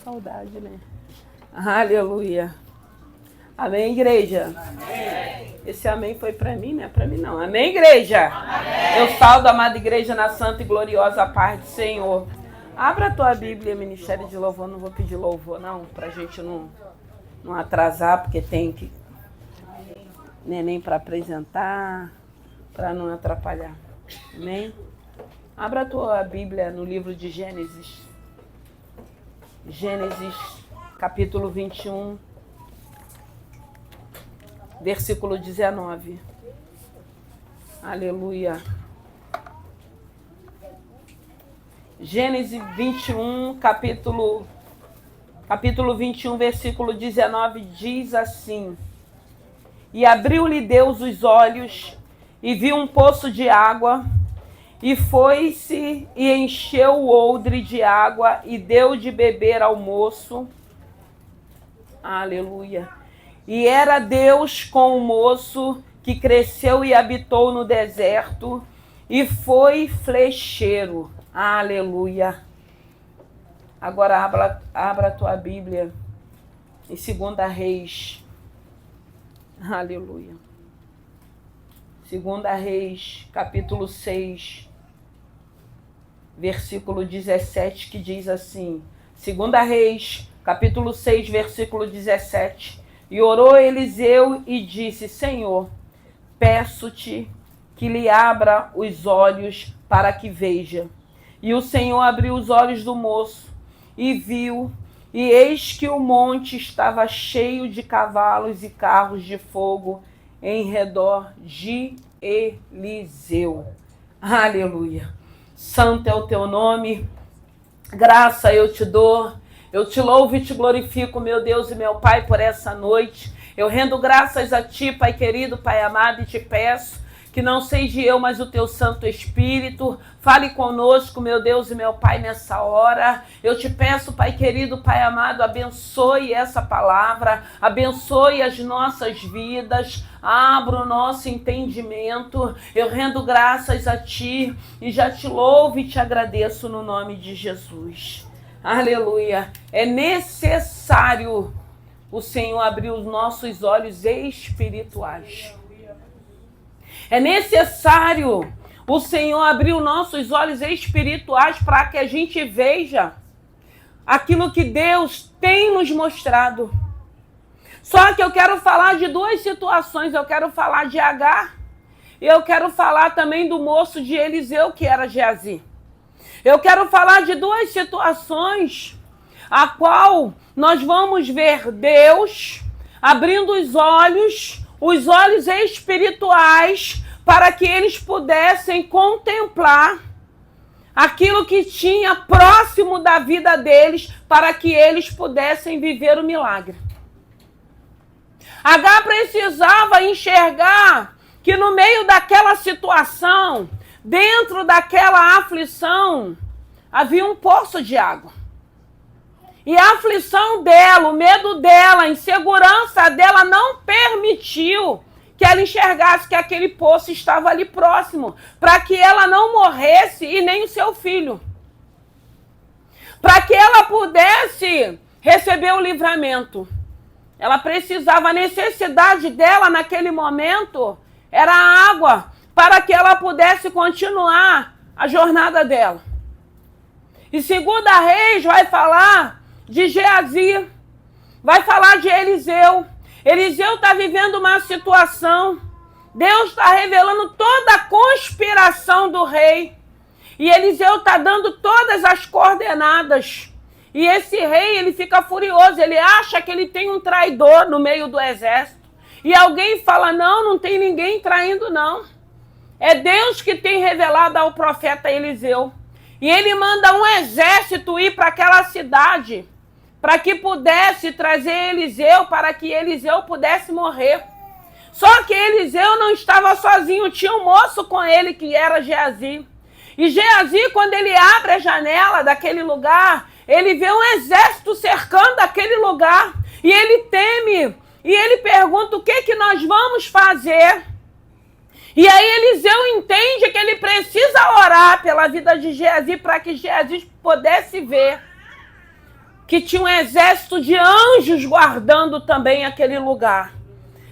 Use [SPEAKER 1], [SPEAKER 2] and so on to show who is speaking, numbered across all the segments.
[SPEAKER 1] saudade, né? Aleluia. Amém, igreja? Amém. Esse amém foi para mim, não é para mim não. Amém, igreja? Amém. Eu saldo a amada igreja na santa e gloriosa paz do Senhor. Abra a tua Bíblia, Ministério de Louvor. Não vou pedir louvor, não, para a gente não atrasar, porque tem que neném para apresentar, para não atrapalhar. Amém? Abra a tua Bíblia no livro de Gênesis. Gênesis, capítulo 21, versículo 19. Aleluia. Gênesis 21, capítulo 21, versículo 19, diz assim: E abriu-lhe Deus os olhos, e viu um poço de água, e foi-se e encheu o odre de água, e deu de beber ao moço. Aleluia. E era Deus com o moço, que cresceu e habitou no deserto, e foi flecheiro. Aleluia. Agora abra a tua Bíblia em 2 Reis. Aleluia. 2 Reis, capítulo 6, versículo 17, que diz assim. 2 Reis, capítulo 6, versículo 17. E orou Eliseu e disse: Senhor, peço-te que lhe abra os olhos para que veja. E o Senhor abriu os olhos do moço e viu, e eis que o monte estava cheio de cavalos e carros de fogo em redor de Eliseu. Aleluia. Santo é o teu nome, graça eu te dou, eu te louvo e te glorifico, meu Deus e meu Pai, por essa noite. Eu rendo graças a ti, Pai querido, Pai amado, e te peço que não seja eu, mas o teu Santo Espírito. Fale conosco, meu Deus e meu Pai, nessa hora. Eu te peço, Pai querido, Pai amado, abençoe essa palavra, abençoe as nossas vidas, abra o nosso entendimento. Eu rendo graças a ti e já te louvo e te agradeço no nome de Jesus. Aleluia. É necessário o Senhor abrir os nossos olhos espirituais. É necessário o Senhor abrir os nossos olhos espirituais para que a gente veja aquilo que Deus tem nos mostrado. Só que eu quero falar de duas situações. Eu quero falar de Agar e eu quero falar também do moço de Eliseu, que era Geazi. Eu quero falar de duas situações a qual nós vamos ver Deus abrindo os olhos espirituais, para que eles pudessem contemplar aquilo que tinha próximo da vida deles, para que eles pudessem viver o milagre. Agar precisava enxergar que no meio daquela situação, dentro daquela aflição, havia um poço de água. E a aflição dela, o medo dela, a insegurança dela não permitiu que ela enxergasse que aquele poço estava ali próximo, para que ela não morresse e nem o seu filho. Para que ela pudesse receber o livramento. Ela precisava, a necessidade dela naquele momento era a água, para que ela pudesse continuar a jornada dela. E 2 Reis vai falar de Geazi, vai falar de Eliseu. Eliseu está vivendo uma situação, Deus está revelando toda a conspiração do rei, e Eliseu está dando todas as coordenadas, e esse rei, ele fica furioso, ele acha que ele tem um traidor no meio do exército, e alguém fala: não tem ninguém traindo não, é Deus que tem revelado ao profeta Eliseu, e ele manda um exército ir para aquela cidade, para que pudesse trazer Eliseu, para que Eliseu pudesse morrer. Só que Eliseu não estava sozinho, tinha um moço com ele que era Geazi. E Geazi, quando ele abre a janela daquele lugar, ele vê um exército cercando aquele lugar, e ele teme, e ele pergunta: o que nós vamos fazer? E aí Eliseu entende que ele precisa orar pela vida de Geazi, para que Geazi pudesse ver que tinha um exército de anjos guardando também aquele lugar.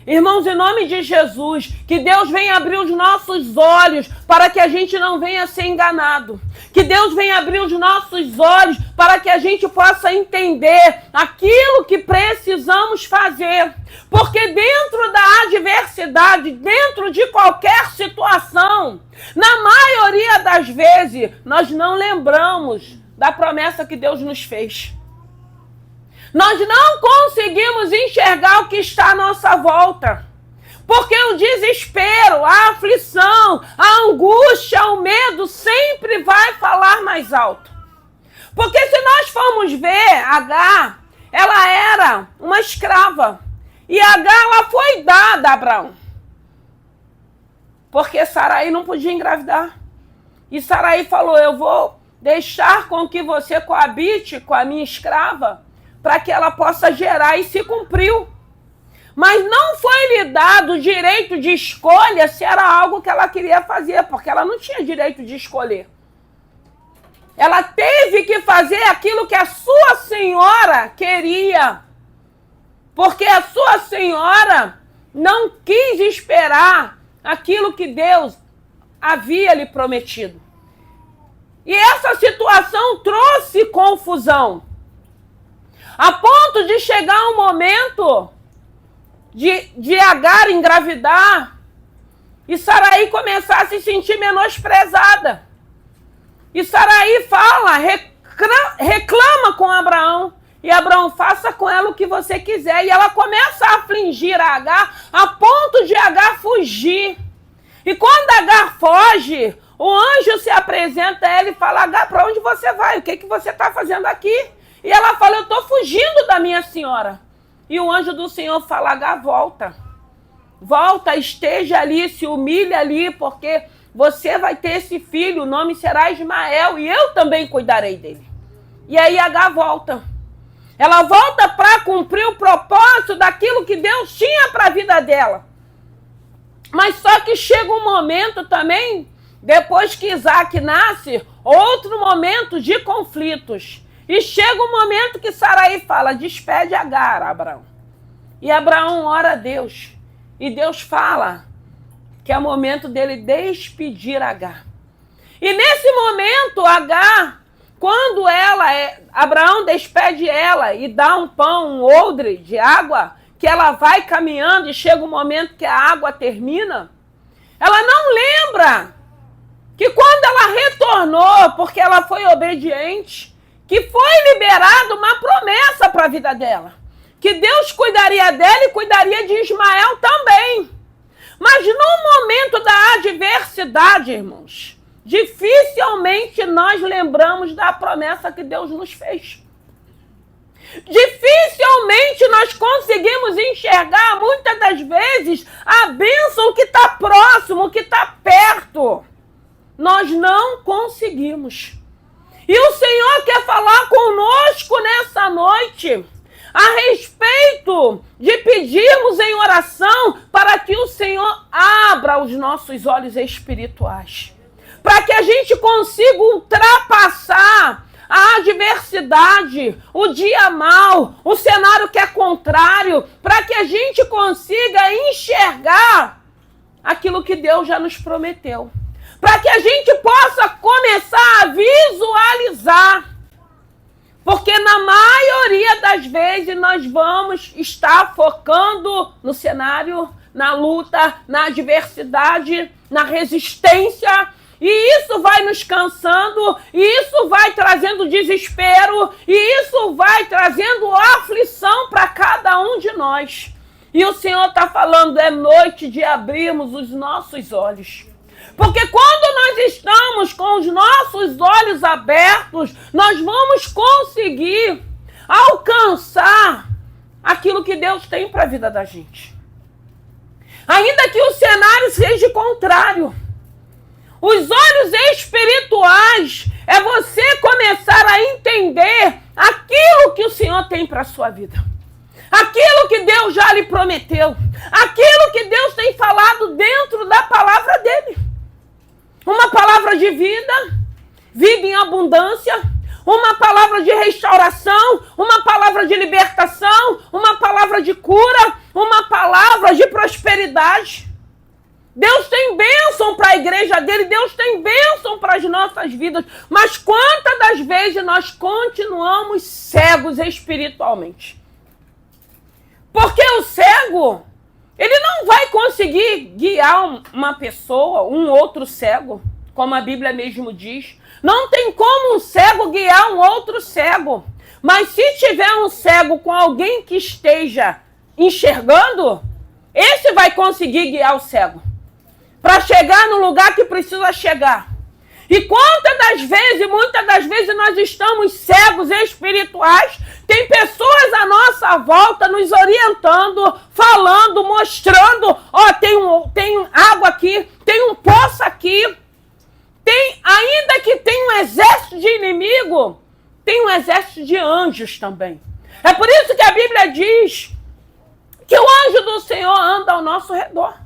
[SPEAKER 1] Irmãos, em nome de Jesus, que Deus venha abrir os nossos olhos para que a gente não venha ser enganado. Que Deus venha abrir os nossos olhos para que a gente possa entender aquilo que precisamos fazer. Porque dentro da adversidade, dentro de qualquer situação, na maioria das vezes, nós não lembramos da promessa que Deus nos fez. Nós não conseguimos enxergar o que está à nossa volta. Porque o desespero, a aflição, a angústia, o medo sempre vai falar mais alto. Porque se nós formos ver, Agar, ela era uma escrava. E Agar, ela foi dada a Abraão. Porque Sarai não podia engravidar. E Sarai falou, eu vou deixar com que você coabite com a minha escrava, para que ela possa gerar, e se cumpriu. Mas não foi lhe dado o direito de escolha se era algo que ela queria fazer, porque ela não tinha direito de escolher. Ela teve que fazer aquilo que a sua senhora queria, porque a sua senhora não quis esperar aquilo que Deus havia lhe prometido. E essa situação trouxe confusão. A ponto de chegar um momento de Agar engravidar e Sarai começar a se sentir menosprezada. E Sarai fala, reclama com Abraão. E Abraão, faça com ela o que você quiser. E ela começa a afligir a Agar, a ponto de Agar fugir. E quando Agar foge, o anjo se apresenta a ela e fala, Agar, para onde você vai? O que você está fazendo aqui? E ela fala, eu estou fugindo da minha senhora. E o anjo do Senhor fala, Agar, volta. Volta, esteja ali, se humilhe ali, porque você vai ter esse filho, o nome será Ismael, e eu também cuidarei dele. E aí Agar volta. Ela volta para cumprir o propósito daquilo que Deus tinha para a vida dela. Mas só que chega um momento também, depois que Isaac nasce, outro momento de conflitos. E chega um momento que Sarai fala, despede Agar, Abraão. E Abraão ora a Deus. E Deus fala que é o momento dele despedir Agar. E nesse momento, Agar, quando Abraão despede ela e dá um pão, um odre de água, que ela vai caminhando e chega um momento que a água termina, ela não lembra que quando ela retornou, porque ela foi obediente, que foi liberada uma promessa para a vida dela. Que Deus cuidaria dela e cuidaria de Ismael também. Mas no momento da adversidade, irmãos, dificilmente nós lembramos da promessa que Deus nos fez. Dificilmente nós conseguimos enxergar, muitas das vezes, a bênção que está próximo, que está perto. Nós não conseguimos. E o Senhor quer falar conosco nessa noite a respeito de pedirmos em oração para que o Senhor abra os nossos olhos espirituais. Para que a gente consiga ultrapassar a adversidade, o dia mau, o cenário que é contrário, para que a gente consiga enxergar aquilo que Deus já nos prometeu. Para que a gente possa começar a visualizar. Porque na maioria das vezes nós vamos estar focando no cenário, na luta, na adversidade, na resistência. E isso vai nos cansando, e isso vai trazendo desespero, e isso vai trazendo aflição para cada um de nós. E o Senhor está falando, é noite de abrirmos os nossos olhos. Porque quando nós estamos com os nossos olhos abertos, nós vamos conseguir alcançar aquilo que Deus tem para a vida da gente. Ainda que o cenário seja contrário. Os olhos espirituais é você começar a entender aquilo que o Senhor tem para a sua vida. Aquilo que Deus já lhe prometeu. Aquilo que Deus tem falado dentro da palavra dele. Uma palavra de vida, vida em abundância, uma palavra de restauração, uma palavra de libertação, uma palavra de cura, uma palavra de prosperidade. Deus tem bênção para a igreja dele, Deus tem bênção para as nossas vidas, mas quantas das vezes nós continuamos cegos espiritualmente? Porque o cego, ele não vai conseguir guiar uma pessoa, um outro cego, como a Bíblia mesmo diz. Não tem como um cego guiar um outro cego. Mas se tiver um cego com alguém que esteja enxergando, esse vai conseguir guiar o cego para chegar no lugar que precisa chegar. E quantas das vezes, muitas das vezes, nós estamos cegos espirituais, tem pessoas à nossa volta nos orientando, falando, mostrando, ó, tem água aqui, tem um poço aqui, ainda que tem um exército de inimigo, tem um exército de anjos também. É por isso que a Bíblia diz que o anjo do Senhor anda ao nosso redor.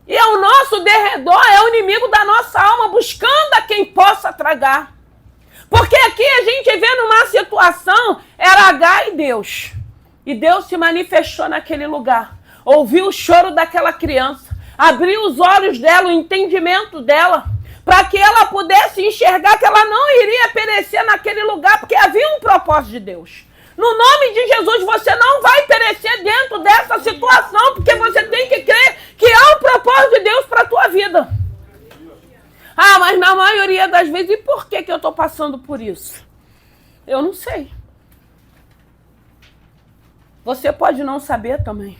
[SPEAKER 1] E ao nosso derredor é o inimigo da nossa alma, buscando a quem possa tragar. Porque aqui a gente vê numa situação, era Agar e Deus. E Deus se manifestou naquele lugar. Ouviu o choro daquela criança. Abriu os olhos dela, o entendimento dela, para que ela pudesse enxergar que ela não iria perecer naquele lugar, porque havia um propósito de Deus. No nome de Jesus, você não vai perecer dentro dessa situação, porque você tem que crer que há um propósito de Deus para a tua vida. Ah, mas na maioria das vezes, e por que eu estou passando por isso? Eu não sei. Você pode não saber também,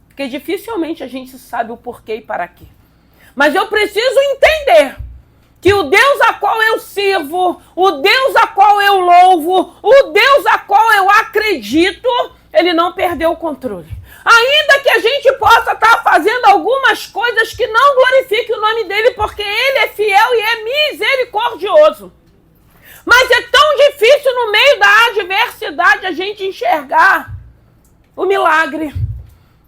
[SPEAKER 1] porque dificilmente a gente sabe o porquê e para quê. Mas eu preciso entender que o Deus a qual eu sirvo, o Deus a qual eu louvo, o Deus a qual eu acredito, ele não perdeu o controle. Ainda que a gente possa estar fazendo algumas coisas que não glorifiquem o nome dele, porque ele é fiel e é misericordioso. Mas é tão difícil no meio da adversidade a gente enxergar o milagre.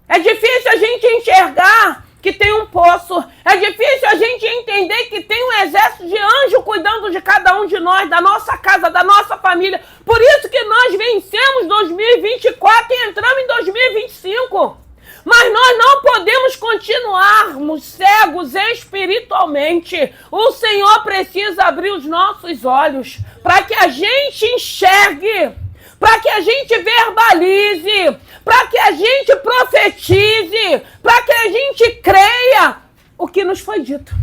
[SPEAKER 1] É difícil a gente enxergar que tem um poço. É difícil a gente entender que tem um exército de anjos cuidando de cada um de nós, da nossa casa, da nossa família. Por isso que nós vencemos 2024 e entramos em 2025. Mas nós não podemos continuarmos cegos espiritualmente. O Senhor precisa abrir os nossos olhos para que a gente enxergue, para que a gente verbalize, para que a gente profetize, para que a gente creia o que nos foi dito,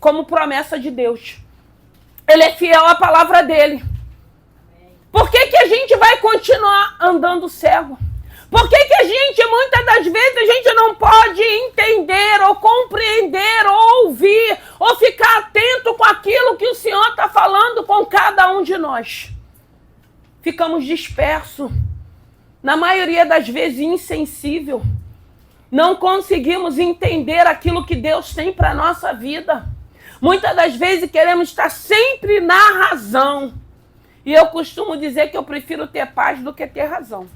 [SPEAKER 1] como promessa de Deus. Ele é fiel à palavra dele. Por que a gente vai continuar andando cego? Por que a gente, muitas das vezes, a gente não pode entender, ou compreender, ou ouvir, ou ficar atento com aquilo que o Senhor está falando com cada um de nós? Ficamos dispersos. Na maioria das vezes, insensível. Não conseguimos entender aquilo que Deus tem para a nossa vida. Muitas das vezes queremos estar sempre na razão. E eu costumo dizer que eu prefiro ter paz do que ter razão.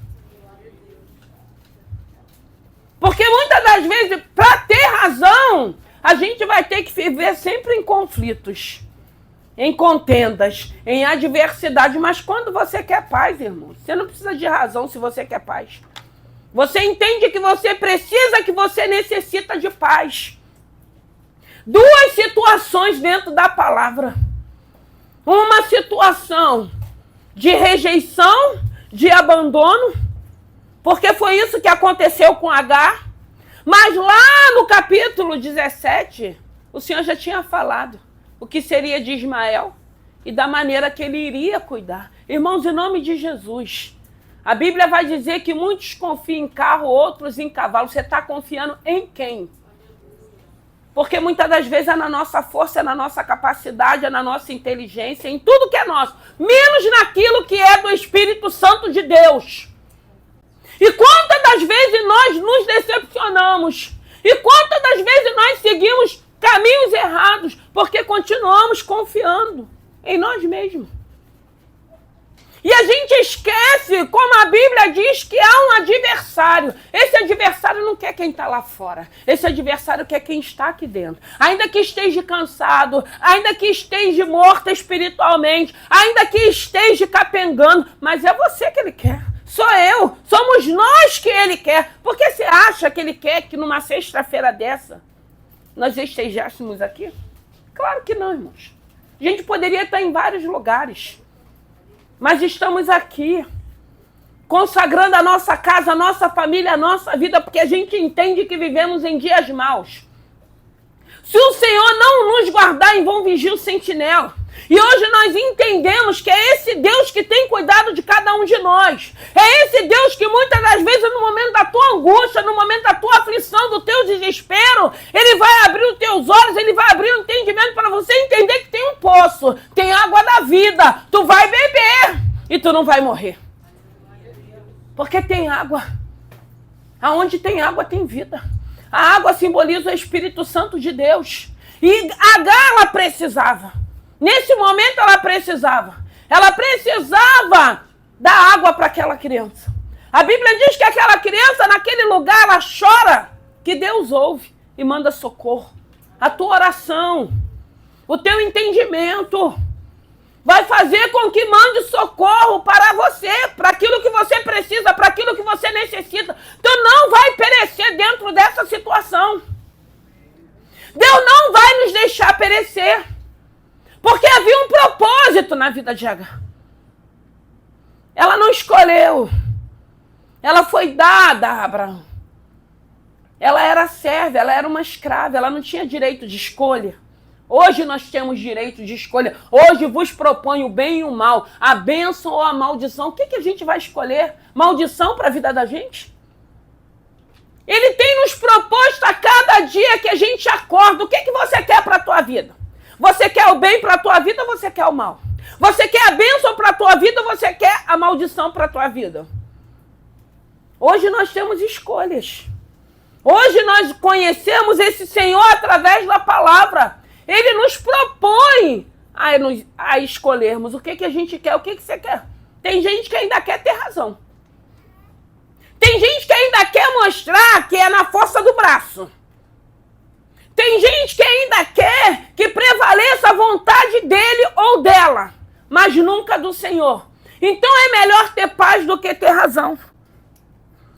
[SPEAKER 1] Porque muitas das vezes, para ter razão, a gente vai ter que viver sempre em conflitos, em contendas, em adversidade. Mas quando você quer paz, irmão, você não precisa de razão se você quer paz. Você entende que você precisa, que você necessita de paz. Duas situações dentro da palavra. Uma situação de rejeição, de abandono, porque foi isso que aconteceu com Agar. Mas lá no capítulo 17, o Senhor já tinha falado o que seria de Ismael e da maneira que ele iria cuidar. Irmãos, em nome de Jesus, a Bíblia vai dizer que muitos confiam em carro, outros em cavalo. Você está confiando em quem? Porque muitas das vezes é na nossa força, é na nossa capacidade, é na nossa inteligência, em tudo que é nosso, menos naquilo que é do Espírito Santo de Deus. E quantas das vezes nós nos decepcionamos? E quantas das vezes nós seguimos caminhos errados? Porque continuamos confiando em nós mesmos. E a gente esquece, como a Bíblia diz, que há um adversário. Esse adversário não quer que a quem está lá fora. Esse adversário quer quem está aqui dentro. Ainda que esteja cansado, ainda que esteja morto espiritualmente, ainda que esteja capengando, mas é você que ele quer. Sou eu, somos nós que ele quer. Por que você acha que ele quer que numa sexta-feira dessa nós estejássemos aqui? Claro que não, irmãos. A gente poderia estar em vários lugares, mas estamos aqui, consagrando a nossa casa, a nossa família, a nossa vida, porque a gente entende que vivemos em dias maus. Se o Senhor não nos guardar, em vão vigir o sentinela. E hoje nós entendemos que é esse Deus que tem cuidado de cada um de nós. É esse Deus que muitas das vezes, no momento da tua angústia, no momento da tua aflição, do teu desespero, Ele vai abrir os teus olhos, Ele vai abrir o entendimento para você entender que tem um poço, tem água da vida. Tu vai beber e tu não vai morrer. Porque tem água. Aonde tem água tem vida. A água simboliza o Espírito Santo de Deus. E Agar, ela precisava. Nesse momento ela precisava. Ela precisava dar água para aquela criança. A Bíblia diz que aquela criança, naquele lugar, ela chora, que Deus ouve e manda socorro. A tua oração, o teu entendimento vai fazer com que mande socorro para você, para aquilo que você precisa, para aquilo que você necessita. Tu não vai perecer dentro dessa situação. Deus não vai nos deixar perecer. Porque havia um propósito na vida de Agar. Ela não escolheu. Ela foi dada a Abraão. Ela era serva, ela era uma escrava, ela não tinha direito de escolha. Hoje nós temos direito de escolha. Hoje vos proponho o bem e o mal, a bênção ou a maldição. O que a gente vai escolher? Maldição para a vida da gente? Ele tem nos proposto a cada dia que a gente acorda. O que você quer para a tua vida? Você quer o bem para a tua vida ou você quer o mal? Você quer a bênção para a tua vida ou você quer a maldição para a tua vida? Hoje nós temos escolhas. Hoje nós conhecemos esse Senhor através da palavra. Ele nos propõe a escolhermos o que a gente quer, o que você quer. Tem gente que ainda quer ter razão. Tem gente que ainda quer mostrar que é na força do braço. Tem gente que ainda quer que prevaleça a vontade dele ou dela, mas nunca do Senhor. Então é melhor ter paz do que ter razão.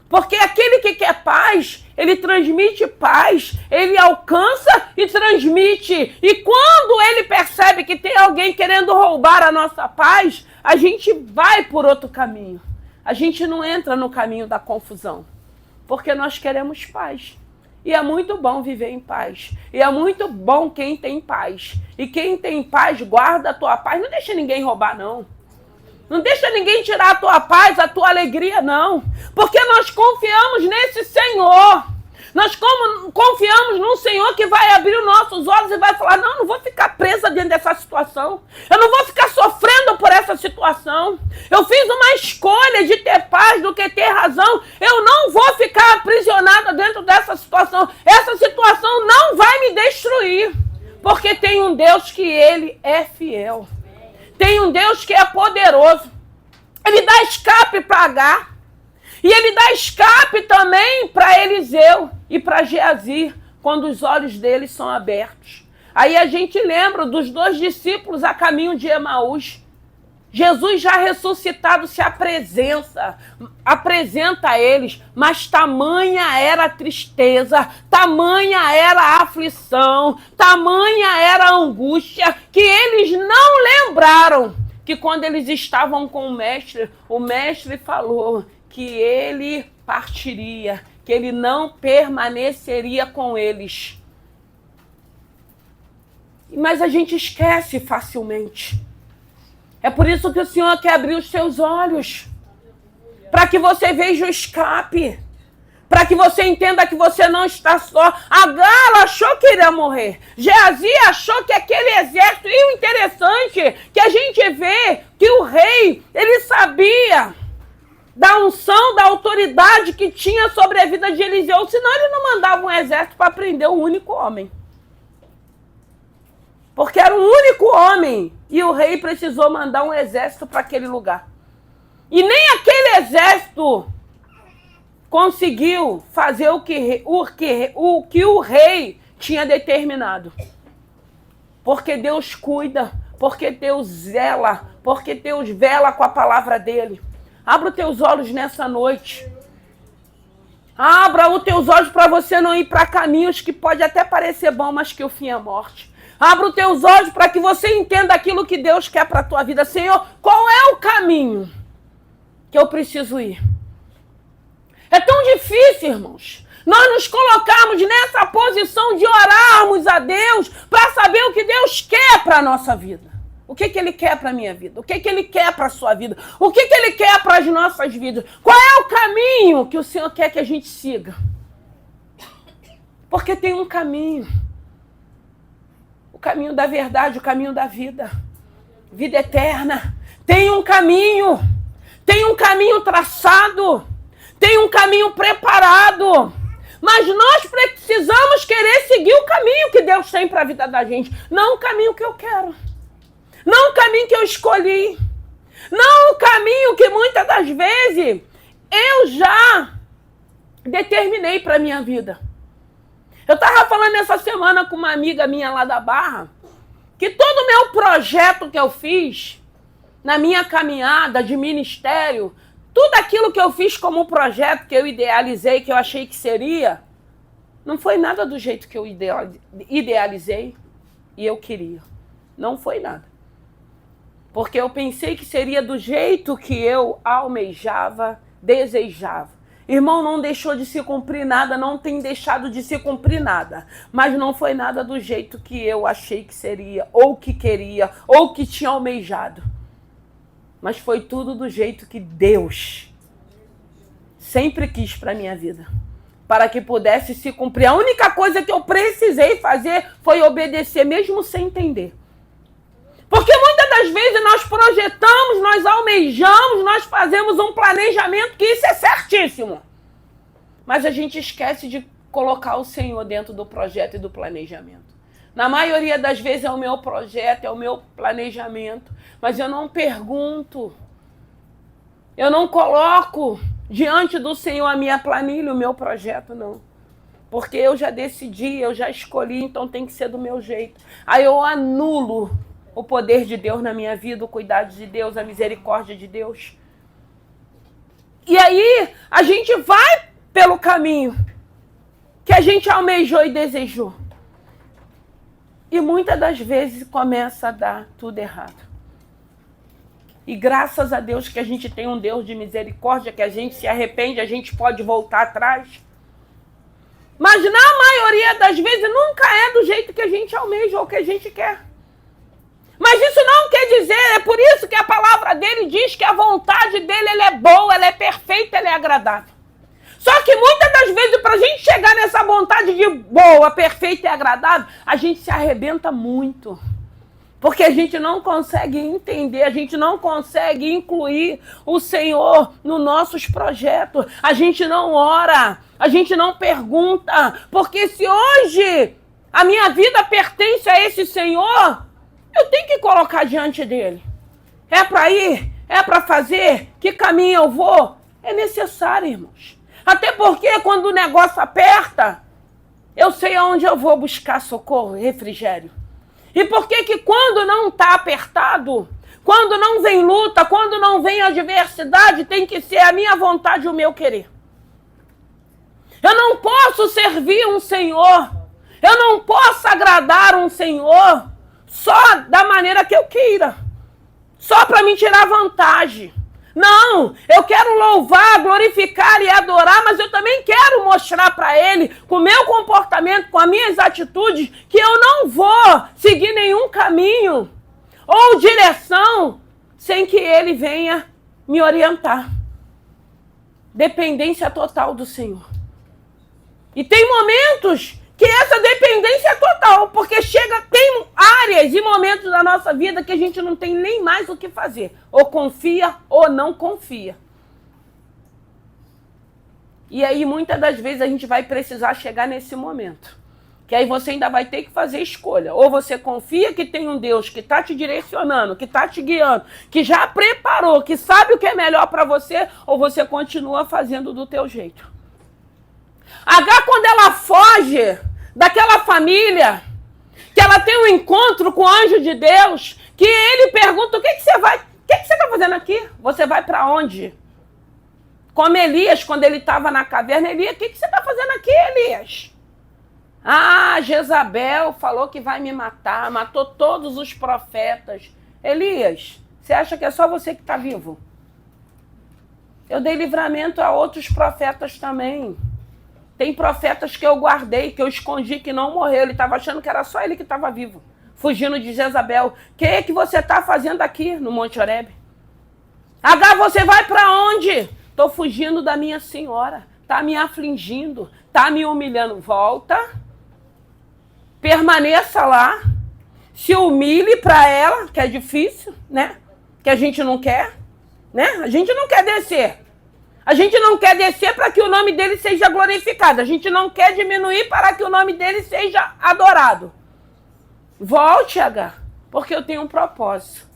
[SPEAKER 1] Porque aquele que quer paz, ele transmite paz, ele alcança e transmite. E quando ele percebe que tem alguém querendo roubar a nossa paz, a gente vai por outro caminho. A gente não entra no caminho da confusão, porque nós queremos paz. E é muito bom viver em paz. E é muito bom quem tem paz. E quem tem paz, guarda a tua paz. Não deixa ninguém roubar, não. Não deixa ninguém tirar a tua paz, a tua alegria, não. Porque nós confiamos nesse Senhor. Nós confiamos num Senhor que vai abrir os nossos olhos e vai falar, não vou ficar presa dentro dessa situação. Eu não vou ficar sofrendo por essa situação. Eu fiz uma escolha de ter paz do que ter razão. Eu não vou ficar aprisionada dentro dessa situação. Essa situação não vai me destruir. Porque tem um Deus que ele é fiel. Tem um Deus que é poderoso. Ele dá escape para Agar. E ele dá escape também para Eliseu e para Geazi, quando os olhos deles são abertos. Aí a gente lembra dos 2 discípulos a caminho de Emaús. Jesus já ressuscitado se apresenta a eles, mas tamanha era a tristeza, tamanha era a aflição, tamanha era a angústia, que eles não lembraram que quando eles estavam com o mestre falou que ele partiria, que ele não permaneceria com eles. Mas a gente esquece facilmente. É por isso que o Senhor quer abrir os seus olhos, para que você veja o escape, para que você entenda que você não está só. Agar achou que iria morrer. Geazi achou que aquele exército... E o interessante é que a gente vê que o rei, ele sabia da unção, da autoridade que tinha sobre a vida de Eliseu, senão ele não mandava um exército para prender um único homem. Porque era um único homem e o rei precisou mandar um exército para aquele lugar. E nem aquele exército conseguiu fazer o que o rei tinha determinado. Porque Deus cuida, porque Deus zela, porque Deus vela com a palavra dele. Abra os teus olhos nessa noite. Abra os teus olhos para você não ir para caminhos que pode até parecer bom, mas que o fim é a morte. Abra os teus olhos para que você entenda aquilo que Deus quer para a tua vida. Senhor, qual é o caminho que eu preciso ir? É tão difícil, irmãos, nós nos colocarmos nessa posição de orarmos a Deus para saber o que Deus quer para a nossa vida. O que Ele quer para a minha vida? O que Ele quer para a sua vida? O que Ele quer para as nossas vidas? Qual é o caminho que o Senhor quer que a gente siga? Porque tem um caminho. O caminho da verdade, o caminho da vida. Vida eterna. Tem um caminho. Tem um caminho traçado. Tem um caminho preparado. Mas nós precisamos querer seguir o caminho que Deus tem para a vida da gente. Não o caminho que eu quero. Não o caminho que eu escolhi. Não o caminho que muitas das vezes eu já determinei para a minha vida. Eu estava falando essa semana com uma amiga minha lá da Barra, que todo o meu projeto que eu fiz, na minha caminhada de ministério, tudo aquilo que eu fiz como projeto, que eu idealizei, que eu achei que seria, não foi nada do jeito que eu idealizei e eu queria. Não foi nada. Porque eu pensei que seria do jeito que eu almejava, desejava. Irmão, não deixou de se cumprir nada, não tem deixado de se cumprir nada. Mas não foi nada do jeito que eu achei que seria, ou que queria, ou que tinha almejado. Mas foi tudo do jeito que Deus sempre quis para a minha vida. Para que pudesse se cumprir. A única coisa que eu precisei fazer foi obedecer, mesmo sem entender. Porque muitas das vezes nós projetamos, nós almejamos, nós fazemos um planejamento, que isso é certíssimo. Mas a gente esquece de colocar o Senhor dentro do projeto e do planejamento. Na maioria das vezes é o meu projeto, é o meu planejamento, mas eu não pergunto. Eu não coloco diante do Senhor a minha planilha, o meu projeto, não. Porque eu já decidi, eu já escolhi, então tem que ser do meu jeito. Aí eu anulo o poder de Deus na minha vida, o cuidado de Deus, a misericórdia de Deus. E aí a gente vai pelo caminho que a gente almejou e desejou. E muitas das vezes começa a dar tudo errado. E graças a Deus que a gente tem um Deus de misericórdia, que a gente se arrepende, a gente pode voltar atrás. Mas na maioria das vezes nunca é do jeito que a gente almeja ou que a gente quer. Mas isso não quer dizer, é por isso que a palavra dele diz que a vontade dele ela é boa, ela é perfeita, ela é agradável. Só que muitas das vezes, para a gente chegar nessa vontade de boa, perfeita e agradável, a gente se arrebenta muito. Porque a gente não consegue entender, a gente não consegue incluir o Senhor nos nossos projetos. A gente não ora, a gente não pergunta. Porque se hoje a minha vida pertence a esse Senhor, eu tenho que colocar diante dele. É para ir? É para fazer? Que caminho eu vou? É necessário, irmãos. Até porque quando o negócio aperta, eu sei aonde eu vou buscar socorro, refrigério. E por que quando não está apertado, quando não vem luta, quando não vem adversidade, tem que ser a minha vontade e o meu querer? Eu não posso servir um Senhor, eu não posso agradar um Senhor só da maneira que eu queira, só para me tirar vantagem. Não, eu quero louvar, glorificar e adorar, mas eu também quero mostrar para ele, com o meu comportamento, com as minhas atitudes, que eu não vou seguir nenhum caminho ou direção sem que ele venha me orientar. Dependência total do Senhor. E tem momentos que essa dependência é total, porque tem áreas e momentos da nossa vida que a gente não tem nem mais o que fazer. Ou confia ou não confia. E aí, muitas das vezes, a gente vai precisar chegar nesse momento. Que aí você ainda vai ter que fazer escolha. Ou você confia que tem um Deus que está te direcionando, que está te guiando, que já preparou, que sabe o que é melhor para você, ou você continua fazendo do teu jeito. Agar, quando ela foge daquela família, que ela tem um encontro com o anjo de Deus, que ele pergunta, o que você está fazendo aqui? Você vai para onde? Como Elias, quando ele estava na caverna, Elias, o que você está fazendo aqui, Elias? Ah, Jezabel falou que vai me matar, matou todos os profetas. Elias, você acha que é só você que está vivo? Eu dei livramento a outros profetas também. Tem profetas que eu guardei, que eu escondi, que não morreu. Ele estava achando que era só ele que estava vivo, fugindo de Jezabel. O que você está fazendo aqui no Monte Horebe? Agar, você vai para onde? Estou fugindo da minha senhora. Está me afligindo, está me humilhando. Volta, permaneça lá, se humilhe para ela, que é difícil, né? Que a gente não quer, né? A gente não quer descer. A gente não quer descer para que o nome dele seja glorificado. A gente não quer diminuir para que o nome dele seja adorado. Volte, Agar, porque eu tenho um propósito.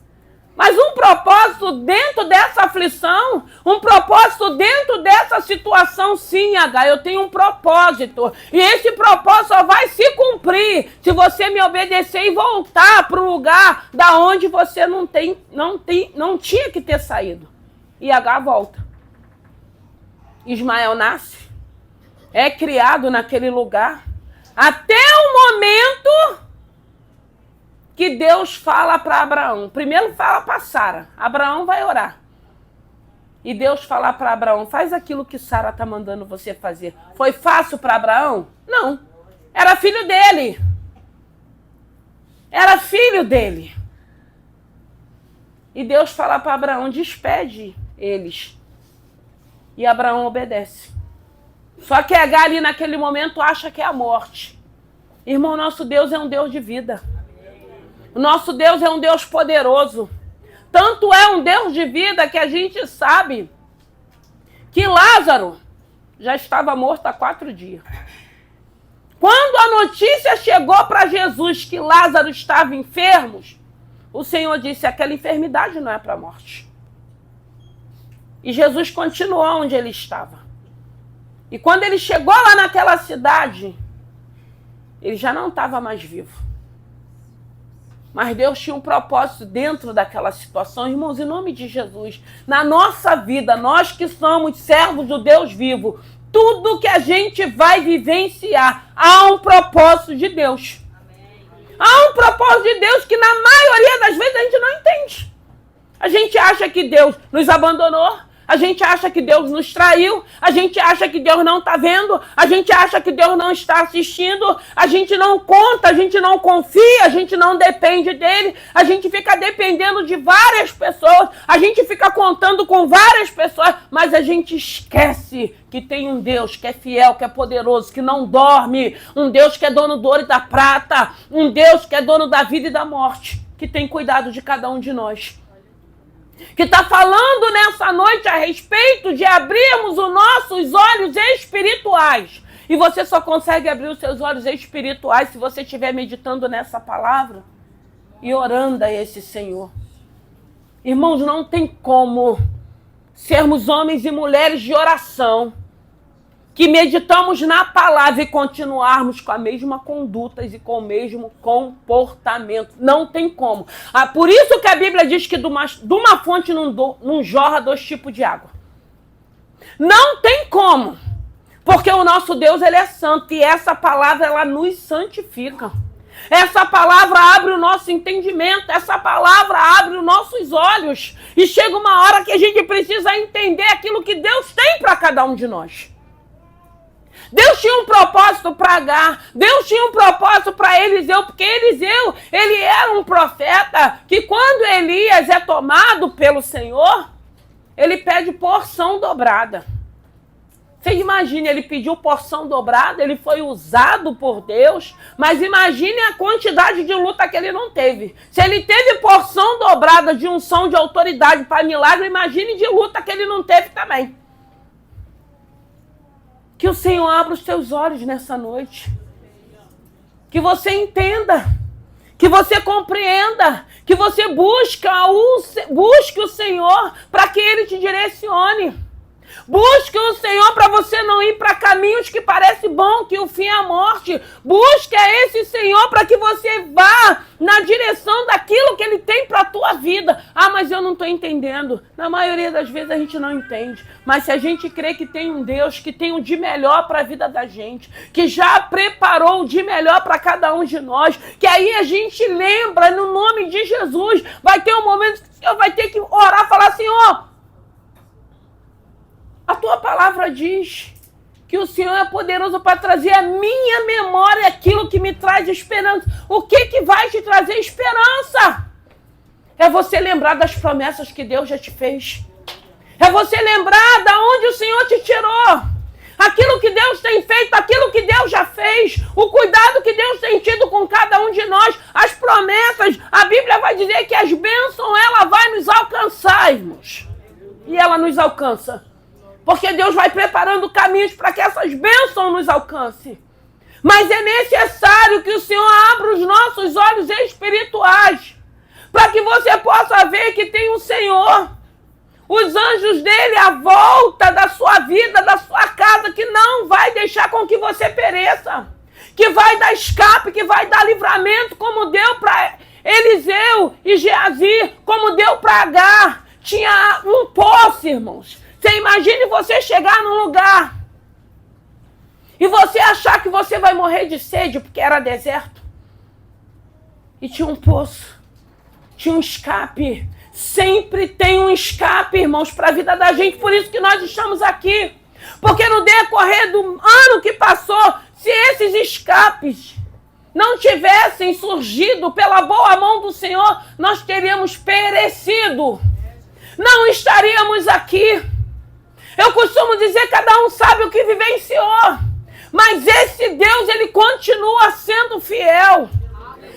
[SPEAKER 1] Mas um propósito dentro dessa aflição, um propósito dentro dessa situação, sim, Agar, eu tenho um propósito. E esse propósito só vai se cumprir se você me obedecer e voltar para o lugar da onde você não tinha que ter saído. E Agar volta. Ismael nasce, é criado naquele lugar, até o momento que Deus fala para Abraão. Primeiro fala para Sara, Abraão vai orar. E Deus fala para Abraão, faz aquilo que Sara está mandando você fazer. Foi fácil para Abraão? Não, era filho dele. Era filho dele. E Deus fala para Abraão, despede eles. E Abraão obedece. Só que Agar ali naquele momento acha que é a morte. Irmão, nosso Deus é um Deus de vida. O nosso Deus é um Deus poderoso. Tanto é um Deus de vida que a gente sabe que Lázaro já estava morto há 4 dias. Quando a notícia chegou para Jesus que Lázaro estava enfermo, o Senhor disse, aquela enfermidade não é para a morte. E Jesus continuou onde ele estava. E quando ele chegou lá naquela cidade, ele já não estava mais vivo. Mas Deus tinha um propósito dentro daquela situação. Irmãos, em nome de Jesus, na nossa vida, nós que somos servos do Deus vivo, tudo que a gente vai vivenciar, há um propósito de Deus. Há um propósito de Deus que na maioria das vezes a gente não entende. A gente acha que Deus nos abandonou. A gente acha que Deus nos traiu, a gente acha que Deus não está vendo, a gente acha que Deus não está assistindo, a gente não conta, a gente não confia, a gente não depende dele, a gente fica dependendo de várias pessoas, a gente fica contando com várias pessoas, mas a gente esquece que tem um Deus que é fiel, que é poderoso, que não dorme, um Deus que é dono do ouro e da prata, um Deus que é dono da vida e da morte, que tem cuidado de cada um de nós. Que está falando nessa noite a respeito de abrirmos os nossos olhos espirituais. E você só consegue abrir os seus olhos espirituais se você estiver meditando nessa palavra e orando a esse Senhor. Irmãos, não tem como sermos homens e mulheres de oração, que meditamos na palavra e continuarmos com a mesma conduta e com o mesmo comportamento. Não tem como. Por isso que a Bíblia diz que de uma fonte não jorra 2 tipos de água. Não tem como. Porque o nosso Deus, ele é santo. E essa palavra, ela nos santifica. Essa palavra abre o nosso entendimento. Essa palavra abre os nossos olhos. E chega uma hora que a gente precisa entender aquilo que Deus tem para cada um de nós. Deus tinha um propósito para Agar, Deus tinha um propósito para Eliseu, porque Eliseu, ele era um profeta que quando Elias é tomado pelo Senhor, ele pede porção dobrada. Você imagina, ele pediu porção dobrada, ele foi usado por Deus, mas imagine a quantidade de luta que ele não teve. Se ele teve porção dobrada de unção de autoridade para milagre, imagine de luta que ele não teve também. Que o Senhor abra os seus olhos nessa noite. Que você entenda. Que você compreenda. Que você busque o Senhor para que Ele te direcione. Busque o Senhor para você não ir para caminhos que parecem bom, que o fim é a morte. Busque a esse Senhor para que você vá na direção daquilo que Ele tem para a tua vida. Ah, mas eu não estou entendendo. Na maioria das vezes a gente não entende. Mas se a gente crê que tem um Deus que tem o de melhor para a vida da gente, que já preparou o de melhor para cada um de nós, que aí a gente lembra, no nome de Jesus, vai ter um momento que o Senhor vai ter que orar e falar, Senhor, a tua palavra diz que o Senhor é poderoso para trazer à minha memória aquilo que me traz esperança. O que vai te trazer esperança? É você lembrar das promessas que Deus já te fez. É você lembrar de onde o Senhor te tirou. Aquilo que Deus tem feito, aquilo que Deus já fez. O cuidado que Deus tem tido com cada um de nós. As promessas, a Bíblia vai dizer que as bênçãos, ela vai nos alcançar, irmãos. E ela nos alcança. Porque Deus vai preparando caminhos para que essas bênçãos nos alcancem. Mas é necessário que o Senhor abra os nossos olhos espirituais, para que você possa ver que tem um Senhor, os anjos dele à volta da sua vida, da sua casa, que não vai deixar com que você pereça, que vai dar escape, que vai dar livramento, como deu para Eliseu e Geazi, como deu para Agar. Tinha um poço, irmãos. Você imagine você chegar num lugar e você achar que você vai morrer de sede porque era deserto. E tinha um poço, tinha um escape. Sempre tem um escape, irmãos, para a vida da gente. Por isso que nós estamos aqui. Porque no decorrer do ano que passou, se esses escapes não tivessem surgido pela boa mão do Senhor, nós teríamos perecido. Não estaríamos aqui. Eu costumo dizer, cada um sabe o que vivenciou. Mas esse Deus, ele continua sendo fiel.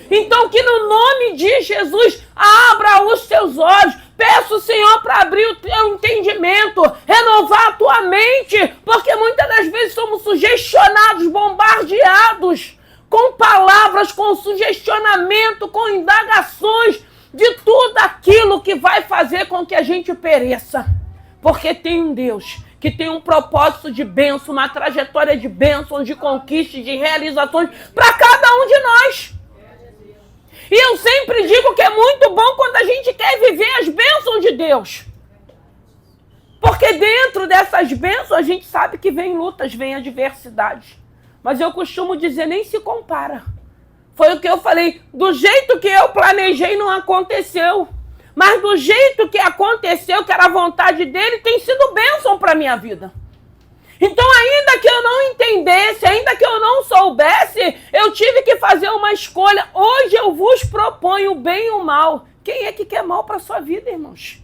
[SPEAKER 1] Então que no nome de Jesus, abra os teus olhos. Peça o Senhor para abrir o teu entendimento, renovar a tua mente. Porque muitas das vezes somos sugestionados, bombardeados com palavras, com sugestionamento, com indagações de tudo aquilo que vai fazer com que a gente pereça. Porque tem um Deus que tem um propósito de bênção, uma trajetória de bênção, de conquistas, de realizações para cada um de nós. E eu sempre digo que é muito bom quando a gente quer viver as bênçãos de Deus. Porque dentro dessas bênçãos a gente sabe que vem lutas, vem adversidades. Mas eu costumo dizer, nem se compara. Foi o que eu falei, do jeito que eu planejei não aconteceu. Mas do jeito que aconteceu, que era a vontade dele, tem sido bênção para a minha vida. Então, ainda que eu não entendesse, ainda que eu não soubesse, eu tive que fazer uma escolha. Hoje eu vos proponho o bem e o mal. Quem é que quer mal para a sua vida, irmãos?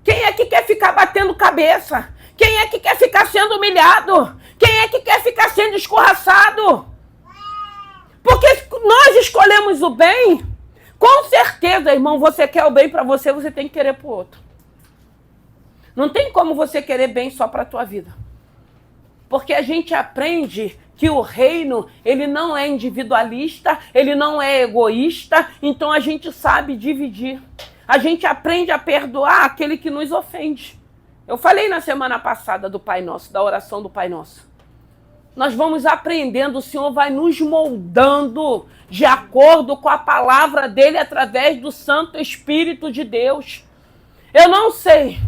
[SPEAKER 1] Quem é que quer ficar batendo cabeça? Quem é que quer ficar sendo humilhado? Quem é que quer ficar sendo escorraçado? Porque nós escolhemos o bem. Com certeza, irmão, você quer o bem para você, você tem que querer para o outro. Não tem como você querer bem só para a tua vida. Porque a gente aprende que o reino, ele não é individualista, ele não é egoísta, então a gente sabe dividir. A gente aprende a perdoar aquele que nos ofende. Eu falei na semana passada do Pai Nosso, da oração do Pai Nosso. Nós vamos aprendendo, o Senhor vai nos moldando de acordo com a palavra dele através do Santo Espírito de Deus. Eu não sei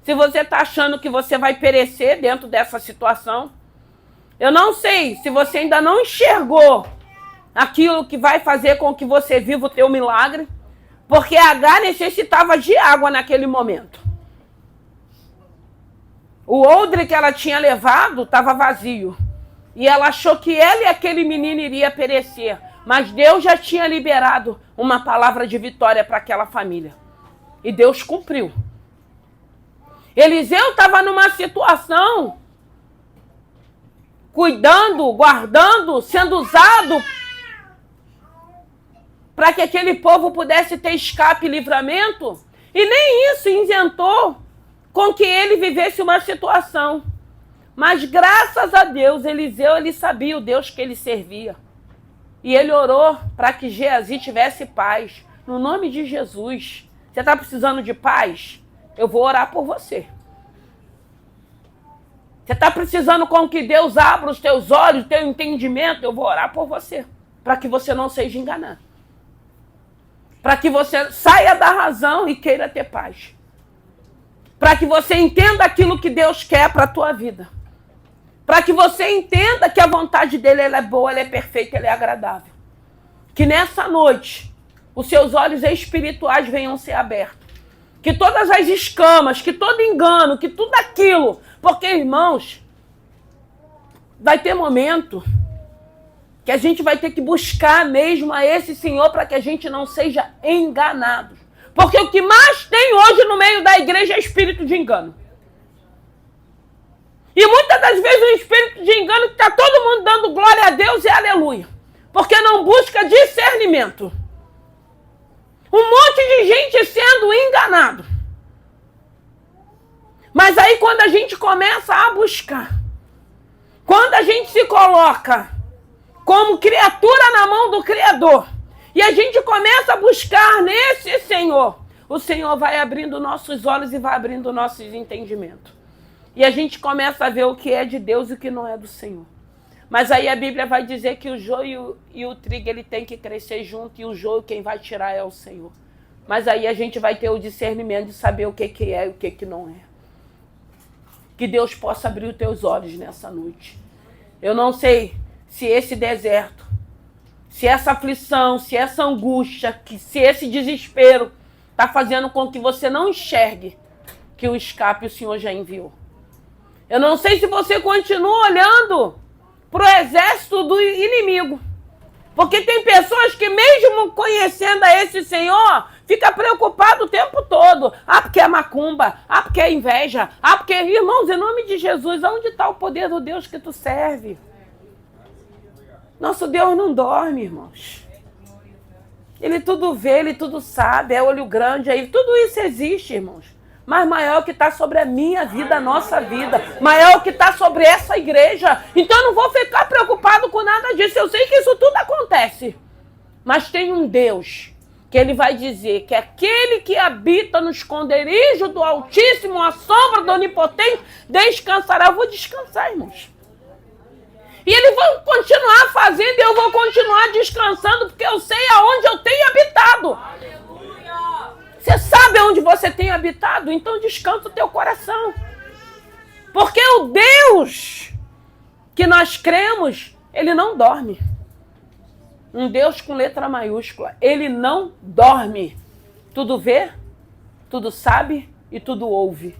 [SPEAKER 1] se você está achando que você vai perecer dentro dessa situação. Eu não sei se você ainda não enxergou aquilo que vai fazer com que você viva o teu milagre, porque Agar necessitava de água naquele momento. O odre que ela tinha levado estava vazio. E ela achou que ela e aquele menino iria perecer. Mas Deus já tinha liberado uma palavra de vitória para aquela família. E Deus cumpriu. Eliseu estava numa situação, cuidando, guardando, sendo usado para que aquele povo pudesse ter escape e livramento. E nem isso isentou com que ele vivesse uma situação. Mas graças a Deus, Eliseu, ele sabia o Deus que ele servia. E ele orou para que Geazi tivesse paz. No nome de Jesus. Você está precisando de paz? Eu vou orar por você. Você está precisando com que Deus abra os teus olhos, o teu entendimento? Eu vou orar por você, para que você não seja enganado. Para que você saia da razão e queira ter paz. Para que você entenda aquilo que Deus quer para a tua vida. Para que você entenda que a vontade dele ela é boa, ela é perfeita, ela é agradável. Que nessa noite, os seus olhos espirituais venham ser abertos. Que todas as escamas, que todo engano, que tudo aquilo... Porque, irmãos, vai ter momento que a gente vai ter que buscar mesmo a esse Senhor para que a gente não seja enganado. Porque o que mais tem hoje no meio da igreja é espírito de engano. E muitas das vezes o espírito de engano que está todo mundo dando glória a Deus e aleluia. Porque não busca discernimento. Um monte de gente sendo enganado. Mas aí quando a gente começa a buscar, quando a gente se coloca como criatura na mão do Criador, e a gente começa a buscar nesse Senhor, o Senhor vai abrindo nossos olhos e vai abrindo nossos entendimentos. E a gente começa a ver o que é de Deus e o que não é do Senhor. Mas aí a Bíblia vai dizer que o joio e o trigo ele tem que crescer junto, e o joio quem vai tirar é o Senhor. Mas aí a gente vai ter o discernimento de saber o que é e o que não é. Que Deus possa abrir os teus olhos nessa noite. Eu não sei se esse deserto, se essa aflição, se essa angústia, se esse desespero está fazendo com que você não enxergue que o escape o Senhor já enviou. Eu não sei se você continua olhando para o exército do inimigo. Porque tem pessoas que mesmo conhecendo a esse Senhor, fica preocupado o tempo todo. Ah, porque é macumba. Ah, porque é inveja. Ah, porque... Irmãos, em nome de Jesus, onde está o poder do Deus que tu serve? Nosso Deus não dorme, irmãos. Ele tudo vê, ele tudo sabe. É olho grande aí. Tudo isso existe, irmãos. Mas maior que está sobre a minha vida, a nossa vida. Maior que está sobre essa igreja. Então eu não vou ficar preocupado com nada disso. Eu sei que isso tudo acontece. Mas tem um Deus que ele vai dizer que aquele que habita no esconderijo do Altíssimo, a sombra do Onipotente, descansará. Eu vou descansar, irmãos. E ele vai continuar fazendo e eu vou continuar descansando, porque eu sei aonde eu tenho habitado. Você sabe onde você tem habitado? Então descansa o teu coração. Porque o Deus que nós cremos, ele não dorme. Um Deus com letra maiúscula. Ele não dorme. Tudo vê, tudo sabe e tudo ouve.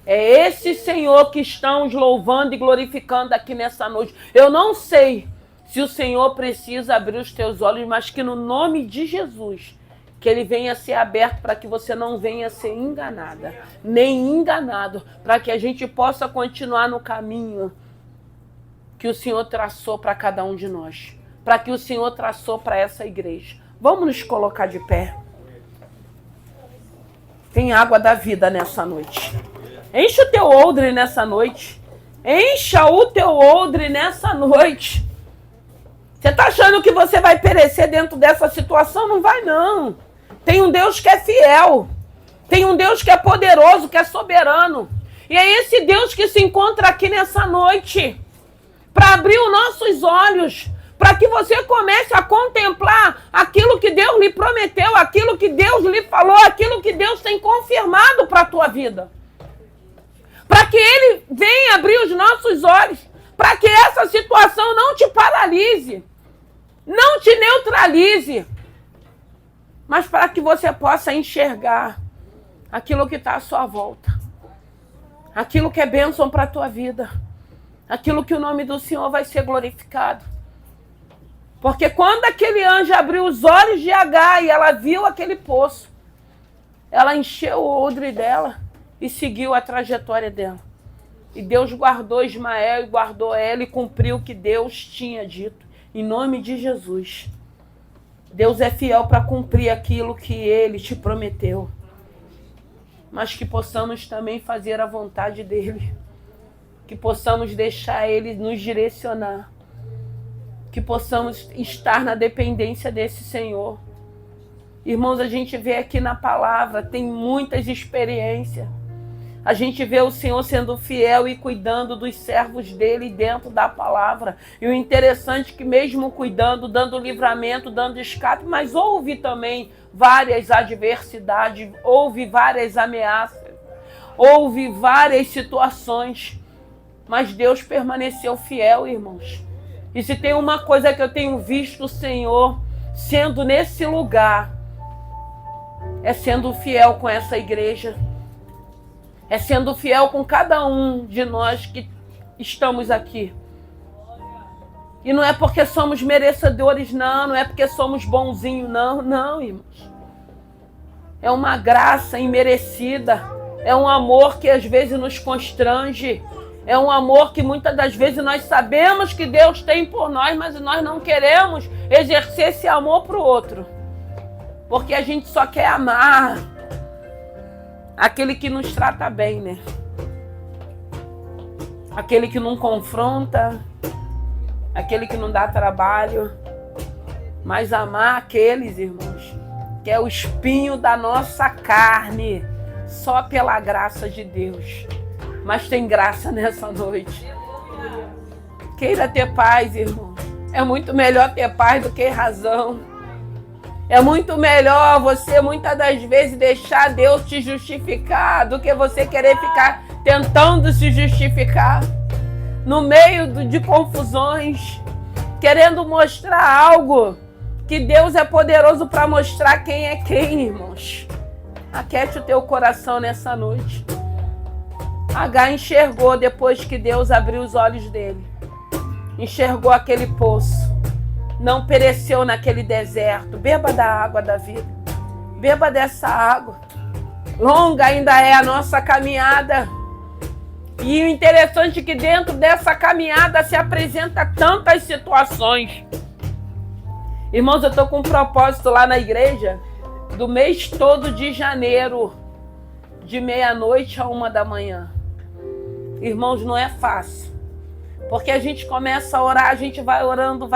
[SPEAKER 1] É esse Senhor que estamos louvando e glorificando aqui nessa noite. Eu não sei se o Senhor precisa abrir os teus olhos, mas que no nome de Jesus... que ele venha ser aberto para que você não venha ser enganada, nem enganado, para que a gente possa continuar no caminho que o Senhor traçou para cada um de nós, para que o Senhor traçou para essa igreja. Vamos nos colocar de pé. Tem água da vida nessa noite. Enche o teu odre nessa noite. Encha o teu odre nessa noite. Você está achando que você vai perecer dentro dessa situação? Não vai, não. Tem um Deus que é fiel. Tem um Deus que é poderoso, que é soberano. E é esse Deus que se encontra aqui nessa noite para abrir os nossos olhos, para que você comece a contemplar aquilo que Deus lhe prometeu, aquilo que Deus lhe falou, aquilo que Deus tem confirmado para a tua vida. Para que Ele venha abrir os nossos olhos, para que essa situação não te paralise, não te neutralize, mas para que você possa enxergar aquilo que está à sua volta, aquilo que é bênção para a tua vida, aquilo que o nome do Senhor vai ser glorificado. Porque quando aquele anjo abriu os olhos de Agar e ela viu aquele poço, ela encheu o odre dela e seguiu a trajetória dela. E Deus guardou Ismael e guardou ela e cumpriu o que Deus tinha dito. Em nome de Jesus. Deus é fiel para cumprir aquilo que Ele te prometeu. Mas que possamos também fazer a vontade dEle. Que possamos deixar Ele nos direcionar. Que possamos estar na dependência desse Senhor. Irmãos, a gente vê aqui na palavra, tem muitas experiências. A gente vê o Senhor sendo fiel e cuidando dos servos dele dentro da palavra. E o interessante é que mesmo cuidando, dando livramento, dando escape, mas houve também várias adversidades, houve várias ameaças, houve várias situações. Mas Deus permaneceu fiel, irmãos. E se tem uma coisa que eu tenho visto o Senhor sendo nesse lugar, é sendo fiel com essa igreja. É sendo fiel com cada um de nós que estamos aqui. E não é porque somos merecedores, não é porque somos bonzinhos, não, irmãos. É uma graça imerecida. É um amor que às vezes nos constrange. É um amor que muitas das vezes nós sabemos que Deus tem por nós, mas nós não queremos exercer esse amor para o outro. Porque a gente só quer amar aquele que nos trata bem, né? Aquele que não confronta, aquele que não dá trabalho. Mas amar aqueles, irmãos, que é o espinho da nossa carne, só pela graça de Deus. Mas tem graça nessa noite. Queira ter paz, irmão. É muito melhor ter paz do que razão. É muito melhor você, muitas das vezes, deixar Deus te justificar do que você querer ficar tentando se justificar no meio de confusões, querendo mostrar algo que Deus é poderoso para mostrar quem é quem, irmãos. Aquete o teu coração nessa noite. Agar enxergou depois que Deus abriu os olhos dele. Enxergou aquele poço. Não pereceu naquele deserto. Beba da água da vida. Beba dessa água. Longa ainda é a nossa caminhada. E o interessante é que dentro dessa caminhada se apresenta tantas situações. Irmãos, eu estou com um propósito lá na igreja do mês todo de janeiro, de 12h a 1h. Irmãos, não é fácil. Porque a gente começa a orar, a gente vai orando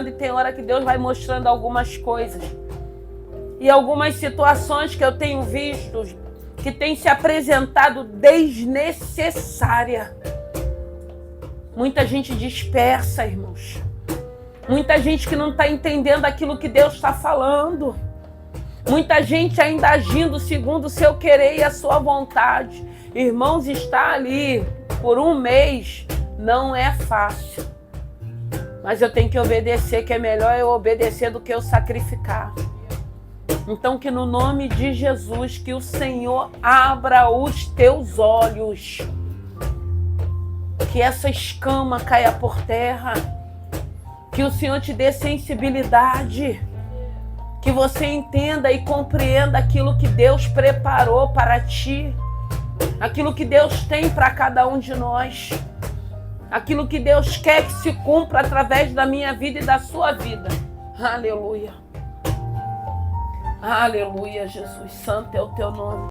[SPEAKER 1] e tem hora que Deus vai mostrando algumas coisas. E algumas situações que eu tenho visto que tem se apresentado desnecessária. Muita gente dispersa, irmãos. Muita gente que não está entendendo aquilo que Deus está falando. Muita gente ainda agindo segundo o seu querer e a sua vontade. Irmãos, está ali por um mês não é fácil. Mas eu tenho que obedecer, que é melhor eu obedecer do que eu sacrificar. Então que no nome de Jesus, que o Senhor abra os teus olhos. Que essa escama caia por terra. Que o Senhor te dê sensibilidade. Que você entenda e compreenda aquilo que Deus preparou para ti. Aquilo que Deus tem para cada um de nós. Aquilo que Deus quer que se cumpra através da minha vida e da sua vida. Aleluia. Aleluia, Jesus. Santo é o teu nome.